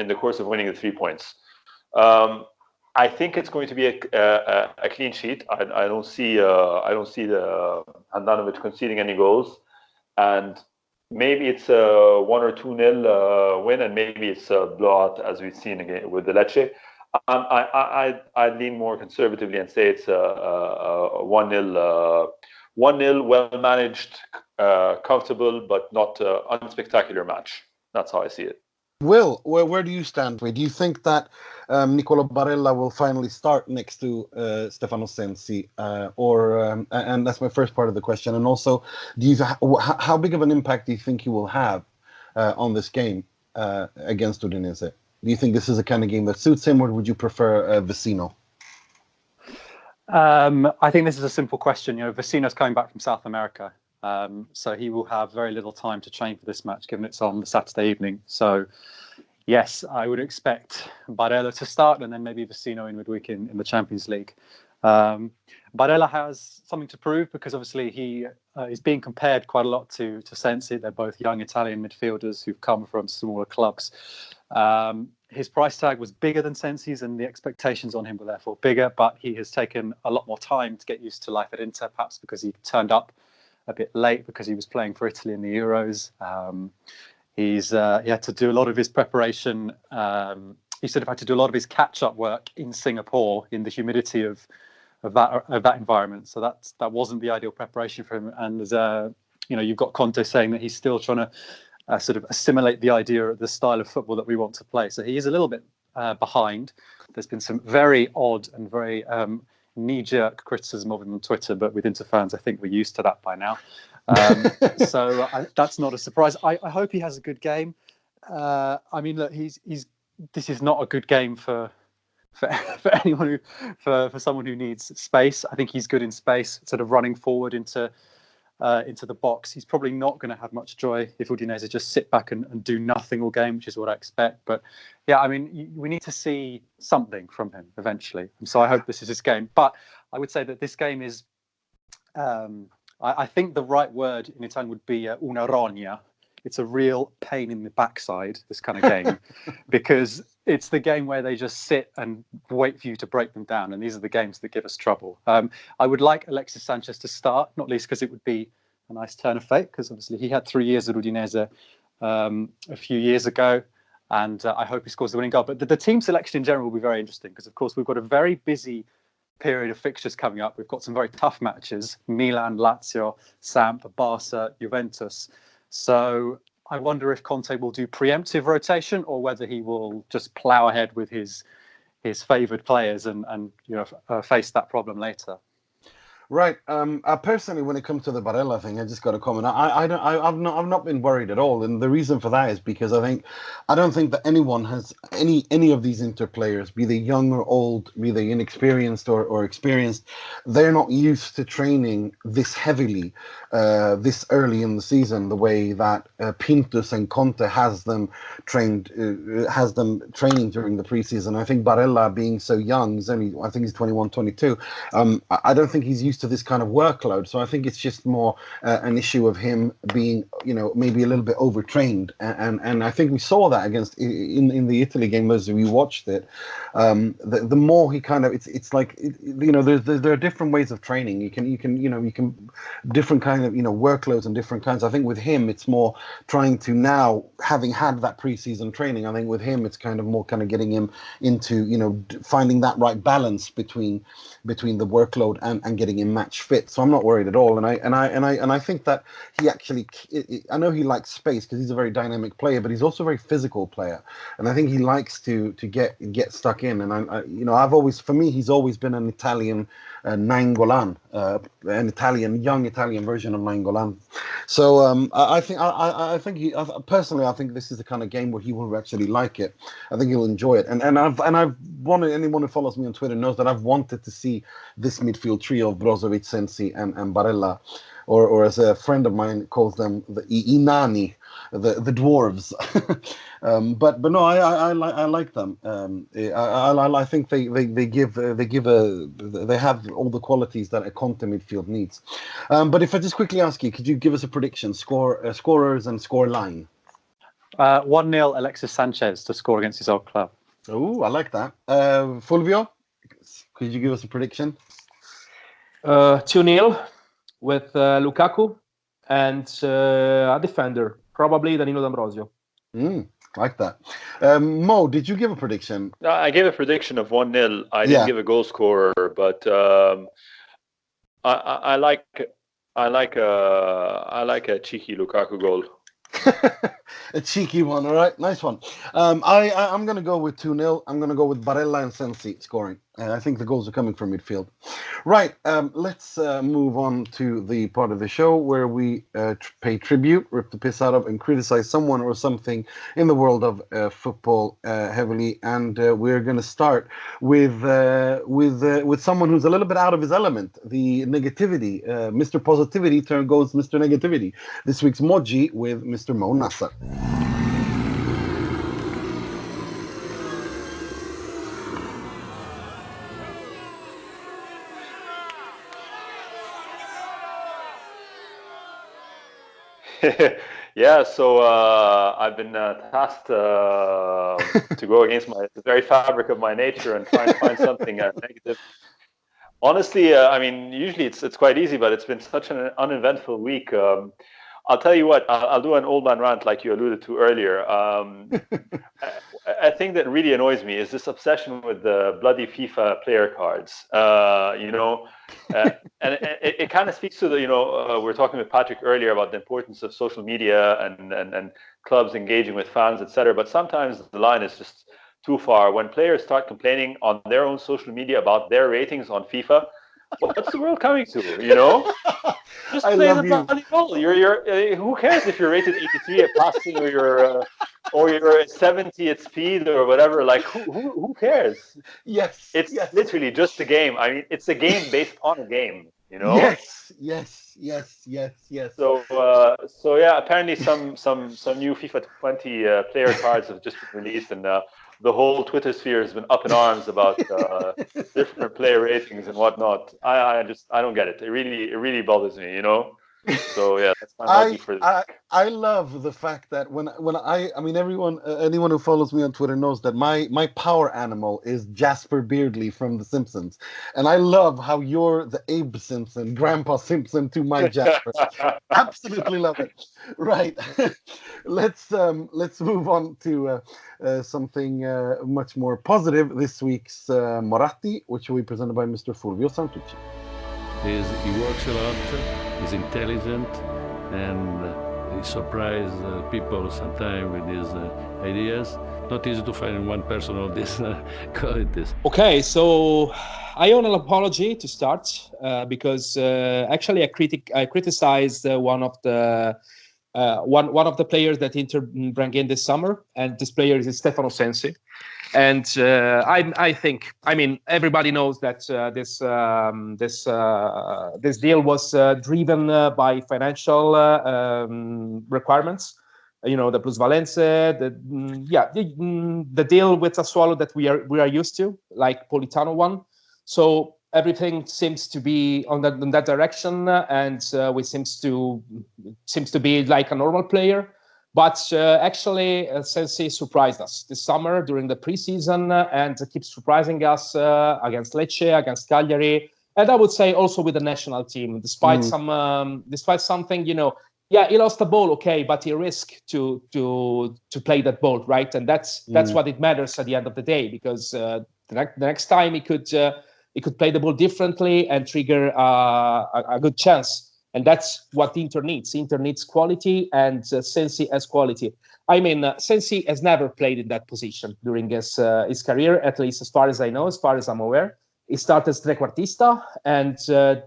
the course of winning the 3 points? I think it's going to be a clean sheet. I don't see the Handanovic conceding any goals, and maybe it's a 1 or 2-0 win, and maybe it's a blowout as we've seen again with the Lecce. I'd lean more conservatively and say it's a 1-0, well managed, comfortable, but not unspectacular match. That's how I see it. Will, where do you stand? Do you think that Nicola Barella will finally start next to Stefano Sensi, and that's my first part of the question. And also, how big of an impact do you think he will have on this game against Udinese? Do you think this is a kind of game that suits him, or would you prefer Vecino? I think this is a simple question. Vecino's coming back from South America. So he will have very little time to train for this match, given it's on the Saturday evening. So, yes, I would expect Barella to start and then maybe Vecino in midweek in the Champions League. Barella has something to prove because obviously he is being compared quite a lot to Sensi. They're both young Italian midfielders who've come from smaller clubs. His price tag was bigger than Sensi's and the expectations on him were therefore bigger, but he has taken a lot more time to get used to life at Inter, perhaps because he turned up a bit late because he was playing for Italy in the Euros. He had to do a lot of his preparation. He sort of had to do a lot of his catch-up work in Singapore in the humidity of that environment. So that wasn't the ideal preparation for him. And you've got Conte saying that he's still trying to sort of assimilate the idea of the style of football that we want to play. So he is a little bit behind. There's been some very odd and very knee-jerk criticism of him on Twitter, but with Inter fans, I think we're used to that by now. So that's not a surprise. I hope he has a good game. I mean, look, this is not a good game for anyone for someone who needs space. I think he's good in space, sort of running forward into the box. He's probably not going to have much joy if Udinese just sit back and do nothing all game, which is what I expect. But yeah, I mean, we need to see something from him eventually. And so I hope this is his game. But I would say that this game is, I think the right word in Italian would be una rogna. It's a real pain in the backside, this kind of game, because it's the game where they just sit and wait for you to break them down. And these are the games that give us trouble. I would like Alexis Sanchez to start, not least because it would be a nice turn of fate, because obviously he had 3 years at Udinese a few years ago. And I hope he scores the winning goal. But the team selection in general will be very interesting, because, of course, we've got a very busy period of fixtures coming up. We've got some very tough matches: Milan, Lazio, Samp, Barca, Juventus. So I wonder if Conte will do preemptive rotation or whether he will just plough ahead with his favoured players and face that problem later. Right. Personally, when it comes to the Barella thing, I just got to comment. I've not been worried at all, and the reason for that is because I don't think that anyone has any of these Inter players, be they young or old, be they inexperienced or experienced, they're not used to training this heavily, this early in the season, the way that Pintus and Conte has them training during the preseason. I think Barella, being so young, I think he's 21, 22. I don't think he's used to this kind of workload, so I think it's just more an issue of him being, maybe a little bit overtrained, and I think we saw that against in the Italy game as we watched it. The more he kind of, it's like there are different ways of training. You can different kind of workloads and different kinds. I think with him it's more trying to, now having had that preseason training, I think with him it's kind of getting him into finding that right balance between the workload and getting him match fit. So I'm not worried at all, and I think that he actually, I know he likes space because he's a very dynamic player, but he's also a very physical player, and I think he likes to get stuck in. And I've always, for me, he's always been an Italian Nainggolan, an young Italian version of Nainggolan. So I think he, personally, I think this is the kind of game where he will actually like it. I think he'll enjoy it. And I've wanted, anyone who follows me on Twitter knows that I've wanted to see this midfield trio of Brozovic, Sensi, and Barella, or as a friend of mine calls them, the Inani, the dwarves. But no, I like them. I think they have all the qualities that a Conte midfield needs. But if I just quickly ask you, could you give us a prediction, scorers and score line? 1-0 Alexis Sanchez to score against his old club. Oh, I like that. Fulvio, could you give us a prediction? 2-0 with Lukaku and a defender, probably Danilo D'Ambrosio. Like that. Mo, did you give a prediction? I gave a prediction of 1-0. I didn't give a goal scorer, but I like a cheeky Lukaku goal. A cheeky one, all right, nice one. I'm going to go with 2-0. I'm going to go with Barella and Sensi scoring. I think the goals are coming from midfield. Right, let's move on to the part of the show where we pay tribute, rip the piss out of, and criticize someone or something in the world of football heavily. And we're going to start with someone who's a little bit out of his element, the negativity. Mr. Positivity goes Mr. Negativity. This week's Moggi with Mr. Mo Nassar. Yeah, so I've been tasked to go against the very fabric of my nature and try and find something negative. Honestly, I mean, usually it's quite easy, but it's been such an uneventful week. I'll tell you what, I'll do an old man rant like you alluded to earlier. I think that really annoys me is this obsession with the bloody FIFA player cards. And it kind of speaks to the, we were talking with Patrick earlier about the importance of social media and clubs engaging with fans, etc. But sometimes the line is just too far. When players start complaining on their own social media about their ratings on FIFA, what's the world coming to? Just play the bloody ball. You're who cares if you're rated 83 at passing or you're 70 at speed or whatever? Like who cares? Yes, it's literally just a game. I mean, it's a game based on a game. Yes. So yeah, apparently some new FIFA 20 player cards have just been released, and the whole Twitter sphere has been up in arms about different player ratings and whatnot. I don't get it. It really bothers me, So yeah, that's my Moggi for this. I love the fact that when anyone who follows me on Twitter knows that my power animal is Jasper Beardley from The Simpsons, and I love how you're the Abe Simpson, Grandpa Simpson to my Jasper. Absolutely love it. Right, let's move on to something much more positive. This week's Moratti, which will be presented by Mr. Fulvio Santucci. He works a lot, he's intelligent, and he surprises people sometimes with his ideas. not easy to find one person on this qualities. Okay, so I owe an apology to start because actually I criticized one of the players that Inter brought in this summer, and this player is Stefano Sensi. And I think, I mean, everybody knows that this deal was driven by financial requirements. You know, the plusvalenze, the deal with Sassuolo that we are used to, like Politano one. So everything seems to be on that direction, and we seems to be like a normal player. But actually, Sensi surprised us this summer during the preseason and keeps surprising us against Lecce, against Cagliari, and I would say also with the national team. Despite something, you know, yeah, he lost the ball, okay, but he risked to play that ball, right? And that's what it matters at the end of the day, because the next time he could play the ball differently and trigger a good chance. And that's what Inter needs. Inter needs quality, and Sensi has quality. I mean, Sensi has never played in that position during his career, at least as far as I know, as far as I'm aware. He started as trequartista, and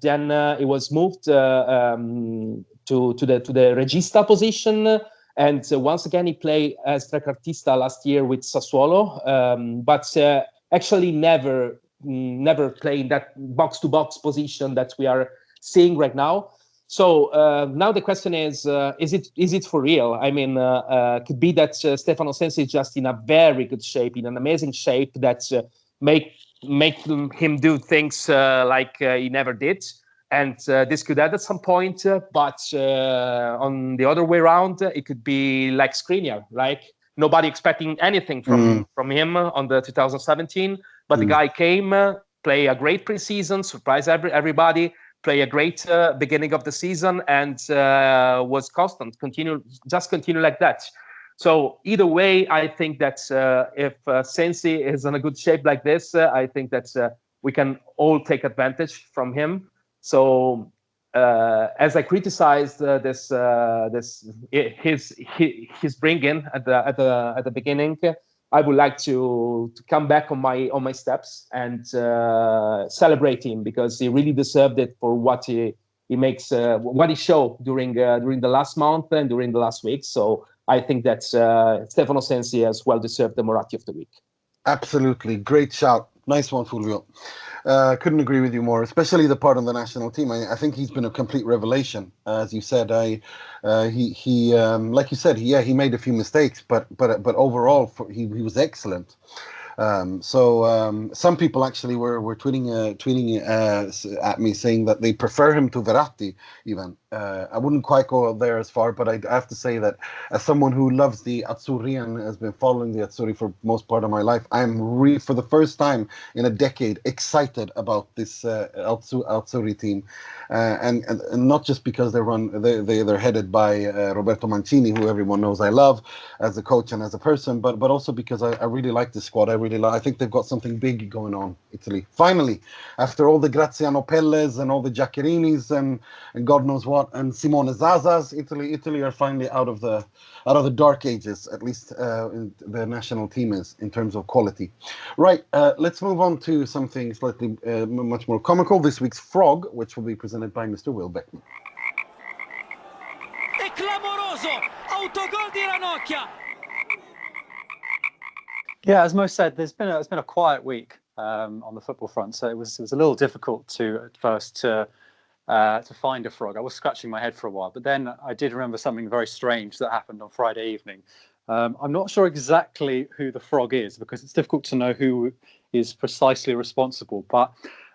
then he was moved to the regista position. And once again, he played as trequartista last year with Sassuolo, but actually never played that box-to-box position that we are seeing right now. So now the question is it for real? I mean, could be that Stefano Sensi is just in a very good shape, in an amazing shape that make him do things like he never did. And this could add at some point, but on the other way around, it could be like Skriniar, like nobody expecting anything from him on the 2017, but the guy came, play a great preseason, surprise everybody, play a great beginning of the season, and was constant, continue like that. So either way, I think that if Sensi is in a good shape like this, I think that we can all take advantage from him. So as I criticized his bring in at the beginning, I would like to come back on my steps and celebrate him, because he really deserved it for what he makes, what he showed during the last month and during the last week. So I think that Stefano Sensi has well deserved the Moratti of the week. Absolutely, great shout, nice one, Fulvio. Couldn't agree with you more, especially the part on the national team. I think he's been a complete revelation, as you said. He like you said, he made a few mistakes, but overall he was excellent. Some people actually were tweeting at me saying that they prefer him to Verratti even. I wouldn't quite go there as far, but I have to say that as someone who loves the Azzurri and has been following the Azzurri for most part of my life, I'm for the first time in a decade excited about this Azzurri team, and not just because they're headed by Roberto Mancini, who everyone knows I love as a coach and as a person, but also because I really like this squad. I think they've got something big going on. Italy finally, after all the Graziano Pelles and all the Giaccherinis and God knows what, and Simone Zazas, Italy are finally out of the dark ages, at least the national team is, in terms of quality. Right, let's move on to something slightly much more comical. This week's Frog, which will be presented by Mr. Will Beckman. È clamoroso! Autogol di Ranocchia! Yeah, as Mo said, it's been a quiet week on the football front, so it was a little difficult at first to find a frog. I was scratching my head for a while, but then I did remember something very strange that happened on Friday evening. I'm not sure exactly who the frog is, because it's difficult to know who is precisely responsible. But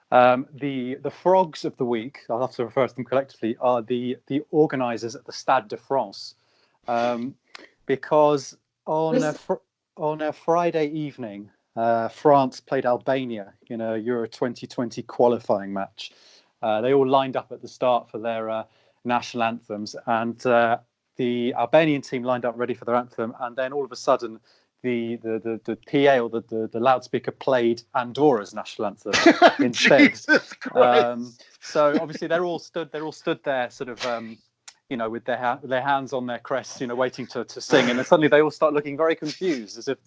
the frogs of the week, I'll have to refer to them collectively, are the organisers at the Stade de France, because on a Friday evening, France played Albania in a Euro 2020 qualifying match. They all lined up at the start for their national anthems, and the Albanian team lined up ready for their anthem, and then all of a sudden the PA or the loudspeaker played Andorra's national anthem instead. So obviously they're all stood there sort of with their hands on their crests, waiting to sing, and then suddenly they all start looking very confused, as if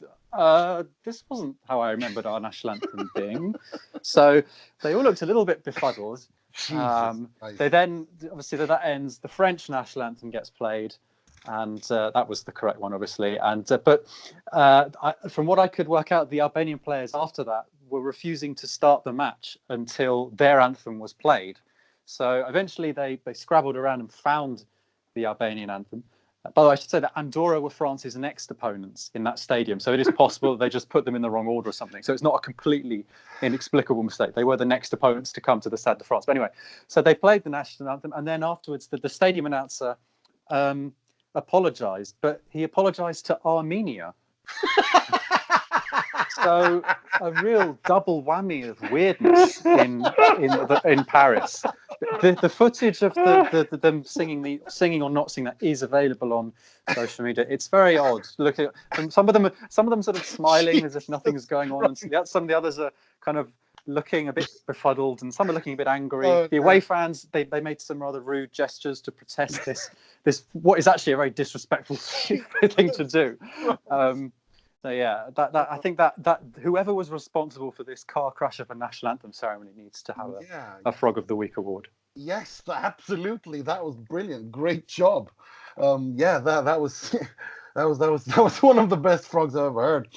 this wasn't how I remembered our national anthem being. So they all looked a little bit befuddled. They then, obviously, that ends. The French national anthem gets played, and that was the correct one, obviously. And from what I could work out, the Albanian players after that were refusing to start the match until their anthem was played. So eventually they scrabbled around and found the Albanian anthem. By the way, I should say that Andorra were France's next opponents in that stadium. So it is possible that they just put them in the wrong order or something. So it's not a completely inexplicable mistake. They were the next opponents to come to the Stade de France. But anyway, so they played the national anthem. And then afterwards, the stadium announcer apologized. But he apologized to Armenia. So a real double whammy of weirdness in Paris. The footage of them singing or not singing that is available on social media. It's very odd. Look at some of them sort of smiling as if nothing's going on, and some of the others are kind of looking a bit befuddled, and some are looking a bit angry. The away fans they made some rather rude gestures to protest this what is actually a very disrespectful thing to do. So yeah, I think that whoever was responsible for this car crash of a national anthem ceremony needs to have a Frog of the Week award. Yes, absolutely. That was brilliant. Great job. That was one of the best frogs I've ever heard.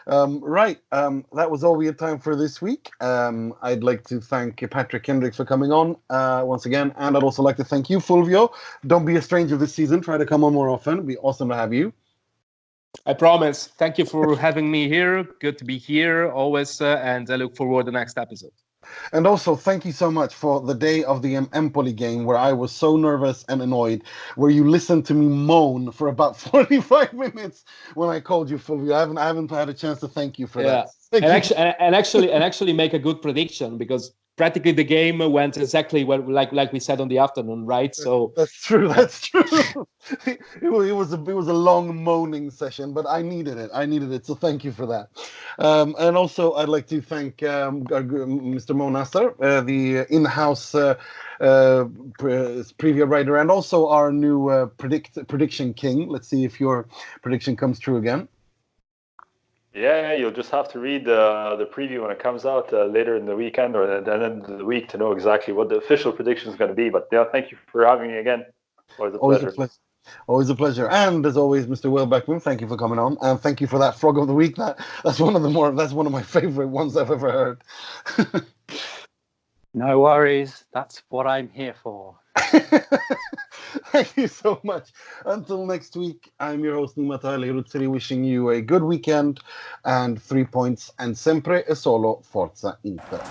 That was all we had time for this week. I'd like to thank Patrick Kendrick for coming on once again, and I'd also like to thank you, Fulvio. Don't be a stranger this season. Try to come on more often. It'd be awesome to have you. I promise. Thank you for having me here. Good to be here always, and I look forward to the next episode. And also, thank you so much for the day of the Empoli game where I was so nervous and annoyed, where you listened to me moan for about 45 minutes when I called you, Fulvio. I haven't had a chance to thank you for that. Actually make a good prediction, because practically the game went exactly like we said on the afternoon, right? So that's true. It was a long moaning session, but I needed it. So thank you for that. And also, I'd like to thank Mr. Nassar, the in-house preview writer, and also our new prediction king. Let's see if your prediction comes true again. Yeah, you'll just have to read the preview when it comes out later in the weekend or at the end of the week to know exactly what the official prediction is going to be. But yeah, thank you for having me again. Always a pleasure. Always a pleasure. And as always, Mr. Will Beckman, thank you for coming on, and thank you for that Frog of the Week. That's one of my favorite ones I've ever heard. No worries. That's what I'm here for. Thank you so much. Until next week, I'm your host, Nima, wishing you a good weekend and 3 points, and sempre e solo Forza Inter.